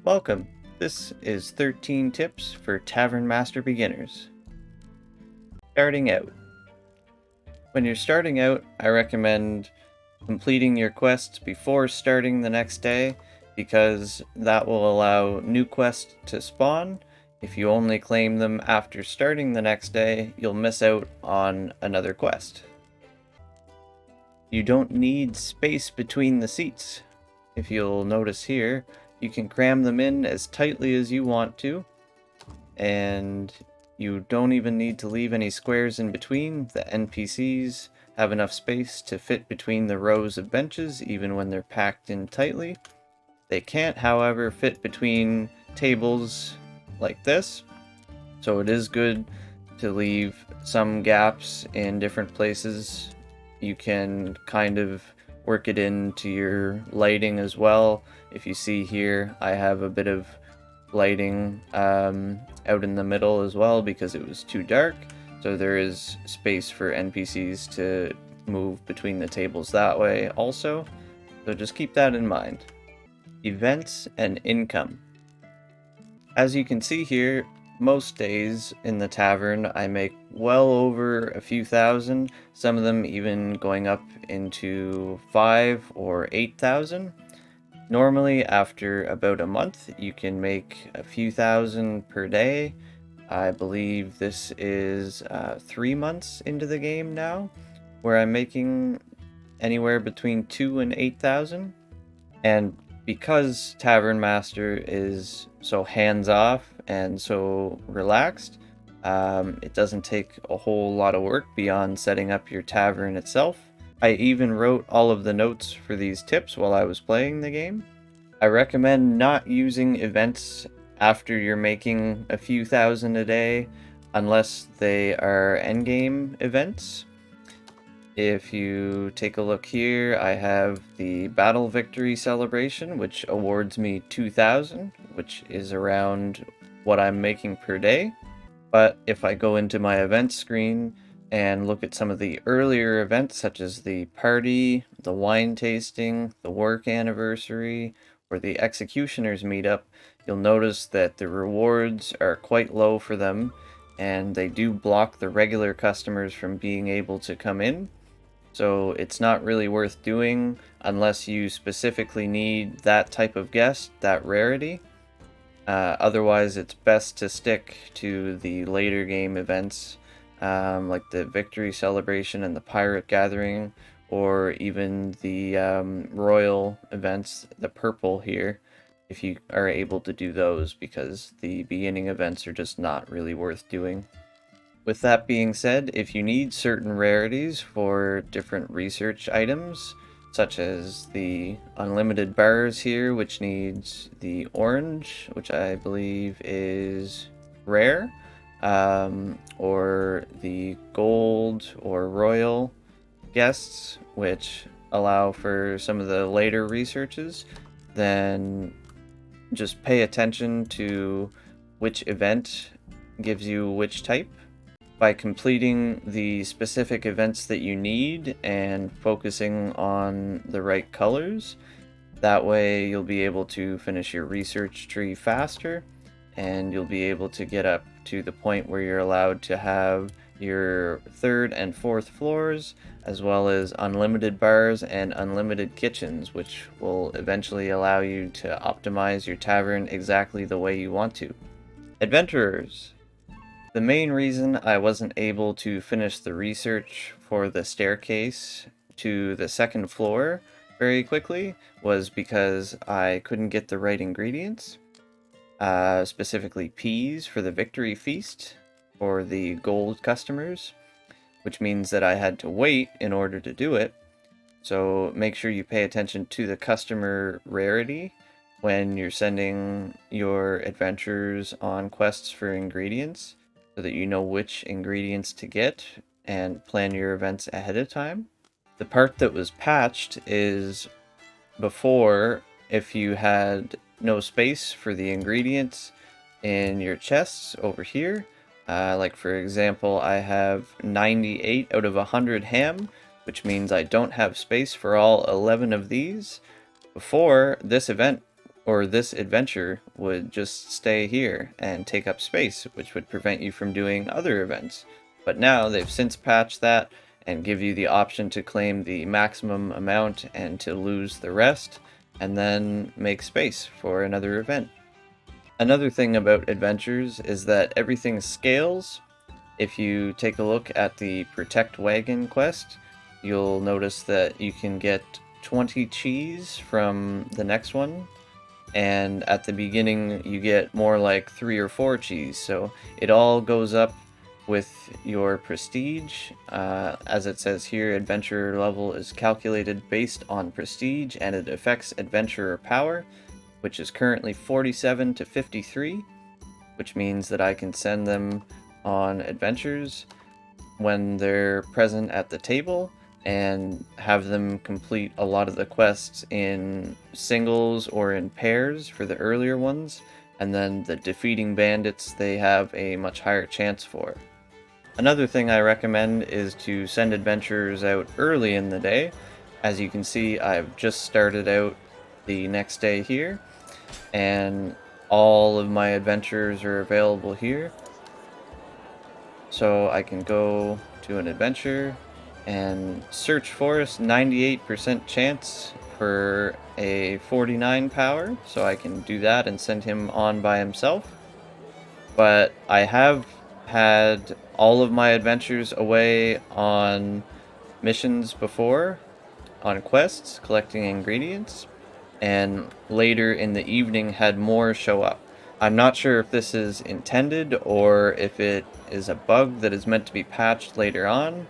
Welcome. This is 13 tips for Tavern Master beginners. Starting out. When you're starting out, I recommend completing your quests before starting the next day because that will allow new quests to spawn. If you only claim them after starting the next day, you'll miss out on another quest. You don't need space between the seats. If you'll notice here, you can cram them in as tightly as you want to, and you don't even need to leave any squares in between. The NPCs have enough space to fit between the rows of benches even when they're packed in tightly. They can't, however, fit between tables like this, so it is good to leave some gaps in different places. You can kind of work it into your lighting as well. If you see here, I have a bit of lighting out in the middle as well because it was too dark, so there is space for NPCs to move between the tables that way also, so just keep that in mind. Events and income. As you can see here, most days in the tavern I make well over a few thousand, some of them even going up into 5 or 8,000. Normally after about a month you can make a few thousand per day. I believe this is 3 months into the game now, where I'm making anywhere between 2 and 8,000. And because Tavern Master is so hands-off and so relaxed, it doesn't take a whole lot of work beyond setting up your tavern itself. I even wrote all of the notes for these tips while I was playing the game. I recommend not using events after you're making a few thousand a day unless they are endgame events. If you take a look here, I have the Battle Victory Celebration, which awards me 2,000, which is around what I'm making per day. But if I go into my events screen and look at some of the earlier events, such as the party, the wine tasting, the work anniversary, or the executioners meetup, you'll notice that the rewards are quite low for them, and they do block the regular customers from being able to come in. So it's not really worth doing unless you specifically need that type of guest, that rarity. Otherwise, it's best to stick to the later game events, like the Victory Celebration and the Pirate Gathering, or even the Royal events, the purple here, if you are able to do those, because the beginning events are just not really worth doing. With that being said, if you need certain rarities for different research items, such as the unlimited bars here, which needs the orange, which I believe is rare, or the gold or royal guests, which allow for some of the later researches, then just pay attention to which event gives you which type. By completing the specific events that you need and focusing on the right colors, that way you'll be able to finish your research tree faster, and you'll be able to get up to the point where you're allowed to have your 3rd and 4th floors, as well as unlimited bars and unlimited kitchens, which will eventually allow you to optimize your tavern exactly the way you want to. Adventurers. The main reason I wasn't able to finish the research for the staircase to the 2nd floor very quickly was because I couldn't get the right ingredients, specifically peas for the victory feast for the gold customers, which means that I had to wait in order to do it. So make sure you pay attention to the customer rarity when you're sending your adventurers on quests for ingredients, so that you know which ingredients to get and plan your events ahead of time. The part that was patched is before, if you had no space for the ingredients in your chests over here, like for example, I have 98 out of 100 ham, which means I don't have space for all 11 of these. Before, this event or this adventure would just stay here and take up space, which would prevent you from doing other events. But now they've since patched that and give you the option to claim the maximum amount and to lose the rest, and then make space for another event. Another thing about adventures is that everything scales. If you take a look at the Protect Wagon quest, you'll notice that you can get 20 cheese from the next one, and at the beginning you get more like 3 or 4 cheese, so it all goes up with your prestige. As it says here, adventurer level is calculated based on prestige and it affects adventurer power, which is currently 47 to 53, which means that I can send them on adventures when they're present at the table and have them complete a lot of the quests in singles or in pairs for the earlier ones, and then the defeating bandits they have a much higher chance for. Another thing I recommend is to send adventurers out early in the day. As you can see, I've just started out the next day here, and all of my adventures are available here. So I can go to an adventure and search forest, 98% chance for a 49 power, so I can do that and send him on by himself. But I have had all of my adventures away on missions before, on quests, collecting ingredients, and later in the evening had more show up. I'm not sure if this is intended or if it is a bug that is meant to be patched later on,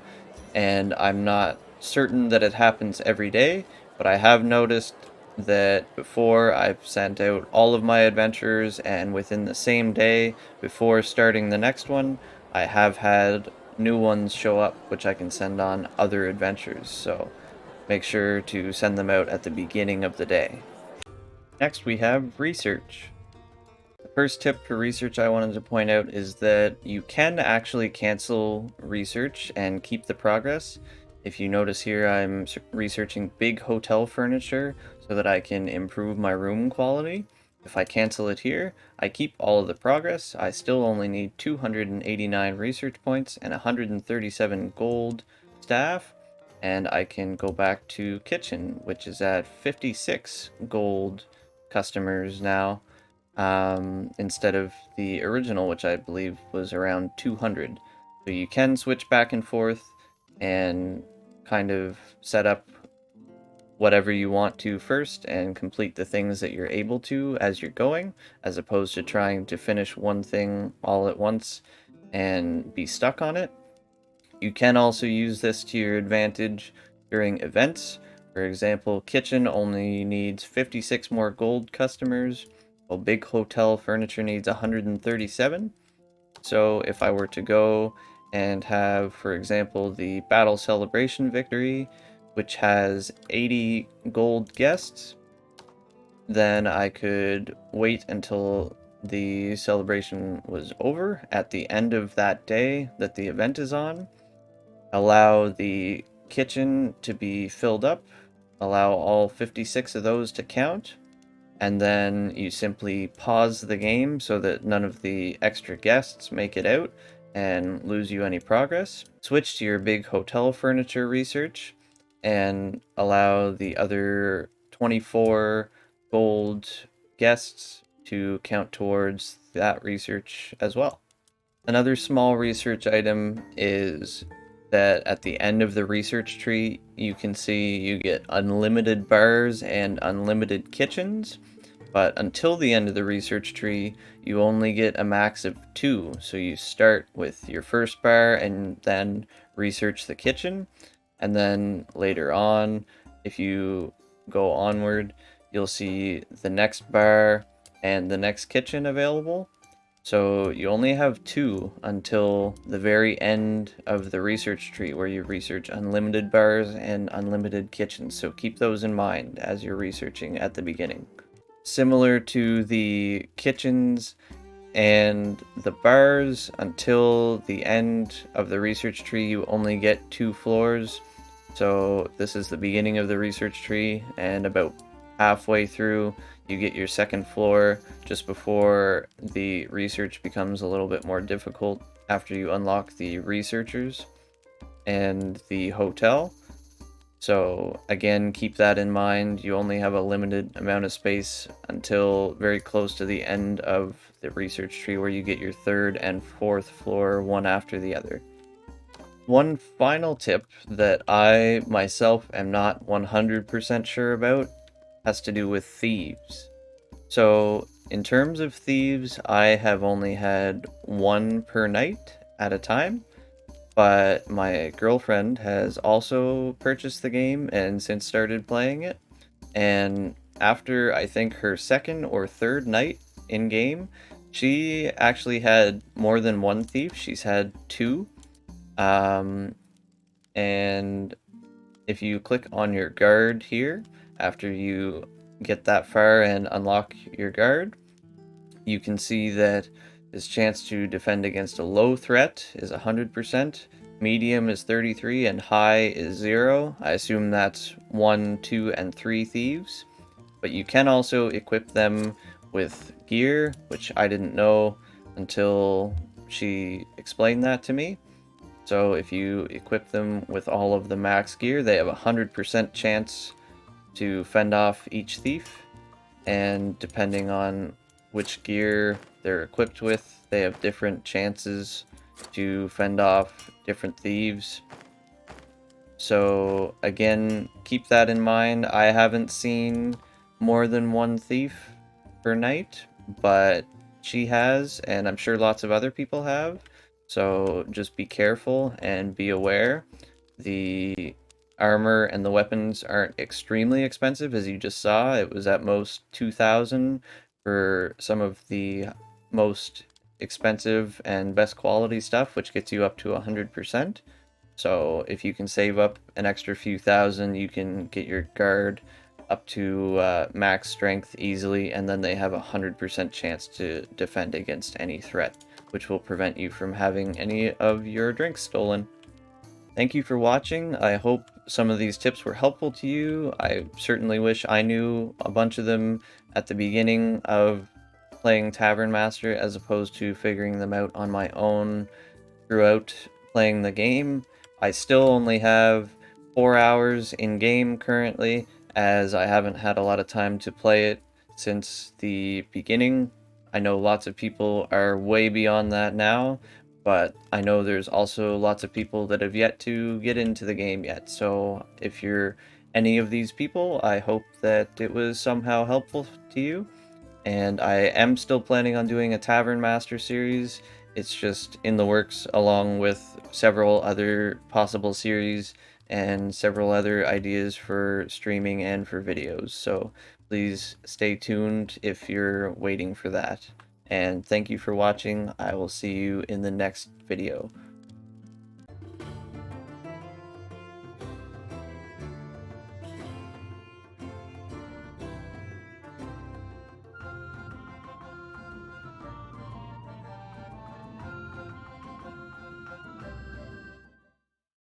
and I'm not certain that it happens every day, but I have noticed that before I've sent out all of my adventures, and within the same day before starting the next one, I have had new ones show up which I can send on other adventures, so make sure to send them out at the beginning of the day. Next we have research. The first tip for research I wanted to point out is that you can actually cancel research and keep the progress. If you notice here, I'm researching big hotel furniture so that I can improve my room quality. If I cancel it here, I keep all of the progress. I still only need 289 research points and 137 gold staff, and I can go back to kitchen, which is at 56 gold customers now, instead of the original, which I believe was around 200. So you can switch back and forth and kind of set up whatever you want to first and complete the things that you're able to as you're going, as opposed to trying to finish one thing all at once and be stuck on it. You can also use this to your advantage during events. For example, kitchen only needs 56 more gold customers, while big hotel furniture needs 137. So if I were to go and have, for example, the battle celebration victory, which has 80 gold guests, then I could wait until the celebration was over at the end of that day that the event is on, allow the kitchen to be filled up, allow all 56 of those to count, and then you simply pause the game so that none of the extra guests make it out and lose you any progress. Switch to your big hotel furniture research and allow the other 24 gold guests to count towards that research as well. Another small research item is that at the end of the research tree, you can see you get unlimited bars and unlimited kitchens, but until the end of the research tree, you only get a max of 2. So you start with your first bar and then research the kitchen, and then later on, if you go onward, you'll see the next bar and the next kitchen available. So you only have 2 until the very end of the research tree, where you research unlimited bars and unlimited kitchens. So keep those in mind as you're researching at the beginning. Similar to the kitchens and the bars, until the end of the research tree, you only get 2 floors. So this is the beginning of the research tree, and about halfway through, you get your second floor just before the research becomes a little bit more difficult after you unlock the researchers and the hotel. So again, keep that in mind. You only have a limited amount of space until very close to the end of the research tree where you get your third and fourth floor one after the other. One final tip that I myself am not 100% sure about has to do with thieves. So in terms of thieves, I have only had one per night at a time. But my girlfriend has also purchased the game and since started playing it. And after I think her second or third night in game, she actually had more than one thief. She's had two. Um, and if you click on your guard here, after you get that far and unlock your guard, you can see that his chance to defend against a low threat is 100%, medium is 33, and high is 0. I assume that's 1, 2, and 3 thieves. But you can also equip them with gear, which I didn't know until she explained that to me. So if you equip them with all of the max gear, they have a 100% chance to fend off each thief, and depending on which gear they're equipped with, they have different chances to fend off different thieves. So again, keep that in mind. I haven't seen more than one thief per night, but she has, and I'm sure lots of other people have. So just be careful and be aware. The armor and the weapons aren't extremely expensive, as you just saw. It was at most 2,000 for some of the most expensive and best quality stuff, which gets you up to 100%. So if you can save up an extra few thousand, you can get your guard up to max strength easily, and then they have a 100% chance to defend against any threat, which will prevent you from having any of your drinks stolen. Thank you for watching. I hope some of these tips were helpful to you. I certainly wish I knew a bunch of them at the beginning of playing Tavern Master as opposed to figuring them out on my own throughout playing the game. I still only have 4 hours in game currently, as I haven't had a lot of time to play it since the beginning. I know lots of people are way beyond that now, but I know there's also lots of people that have yet to get into the game yet. So if you're any of these people, I hope that it was somehow helpful to you. And I am still planning on doing a Tavern Master series. It's just in the works, along with several other possible series and several other ideas for streaming and for videos. So please stay tuned if you're waiting for that. And thank you for watching. I will see you in the next video.